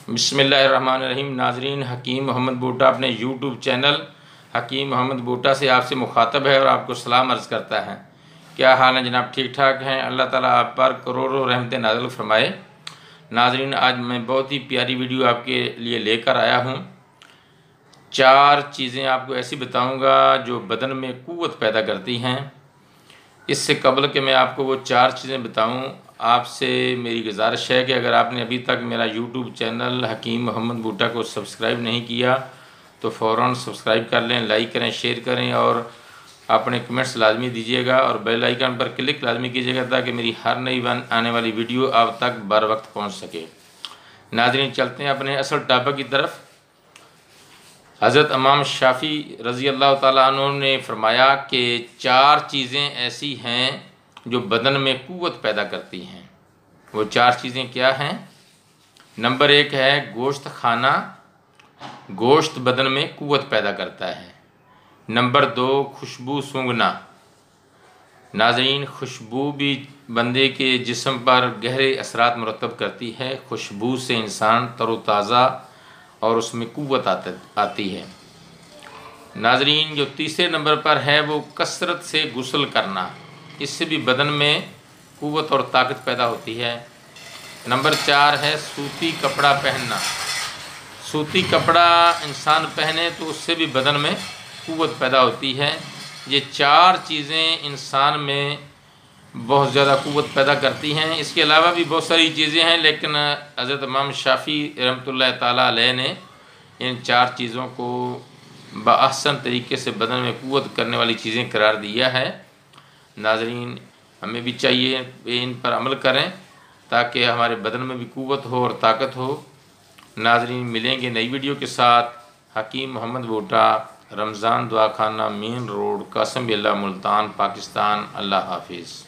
بسم اللہ الرحمن الرحیم۔ ناظرین، حکیم محمد بوٹا اپنے یوٹیوب چینل حکیم محمد بوٹا سے آپ سے مخاطب ہے اور آپ کو سلام عرض کرتا ہے۔ کیا حال ہے جناب؟ ٹھیک ٹھاک ہیں؟ اللہ تعالیٰ آپ پر کروڑوں رحمتیں نازل فرمائے۔ ناظرین، آج میں بہت ہی پیاری ویڈیو آپ کے لیے لے کر آیا ہوں۔ 4 چیزیں آپ کو ایسی بتاؤں گا جو بدن میں قوت پیدا کرتی ہیں۔ اس سے قبل کہ میں آپ کو وہ 4 چیزیں بتاؤں، آپ سے میری گزارش ہے کہ اگر آپ نے ابھی تک میرا یوٹیوب چینل حکیم محمد بوٹا کو سبسکرائب نہیں کیا تو فوراً سبسکرائب کر لیں، لائک کریں، شیئر کریں اور اپنے کمنٹس لازمی دیجیے گا اور بیل آئیکن پر کلک لازمی کیجیے گا تاکہ میری ہر نئی آنے والی ویڈیو آپ تک بر وقت پہنچ سکے۔ ناظرین، چلتے ہیں اپنے اصل ٹاپک کی طرف۔ حضرت امام شافعی رضی اللہ تعالیٰ عنہ نے فرمایا کہ 4 چیزیں ایسی ہیں جو بدن میں قوت پیدا کرتی ہیں۔ وہ 4 چیزیں کیا ہیں؟ نمبر 1 ہے گوشت کھانا، گوشت بدن میں قوت پیدا کرتا ہے۔ نمبر 2 خوشبو سونگھنا۔ ناظرین، خوشبو بھی بندے کے جسم پر گہرے اثرات مرتب کرتی ہے۔ خوشبو سے انسان تر و تازہ اور اس میں قوت آتی ہے۔ ناظرین، جو تیسرے نمبر پر ہے وہ کثرت سے غسل کرنا، اس سے بھی بدن میں قوت اور طاقت پیدا ہوتی ہے۔ نمبر 4 ہے سوتی کپڑا پہننا۔ سوتی کپڑا انسان پہنے تو اس سے بھی بدن میں قوت پیدا ہوتی ہے۔ یہ 4 چیزیں انسان میں بہت زیادہ قوت پیدا کرتی ہیں۔ اس کے علاوہ بھی بہت ساری چیزیں ہیں، لیکن حضرت امام شافعی رحمۃ اللہ تعالیٰ علیہ نے ان 4 چیزوں کو بأحسن طریقے سے بدن میں قوت کرنے والی چیزیں قرار دیا ہے۔ ناظرین، ہمیں بھی چاہیے ان پر عمل کریں تاکہ ہمارے بدن میں بھی قوت ہو اور طاقت ہو۔ ناظرین، ملیں گے نئی ویڈیو کے ساتھ۔ حکیم محمد بوٹا، رمضان دعا خانہ، مین روڈ، قاسم باللہ، ملتان، پاکستان۔ اللہ حافظ۔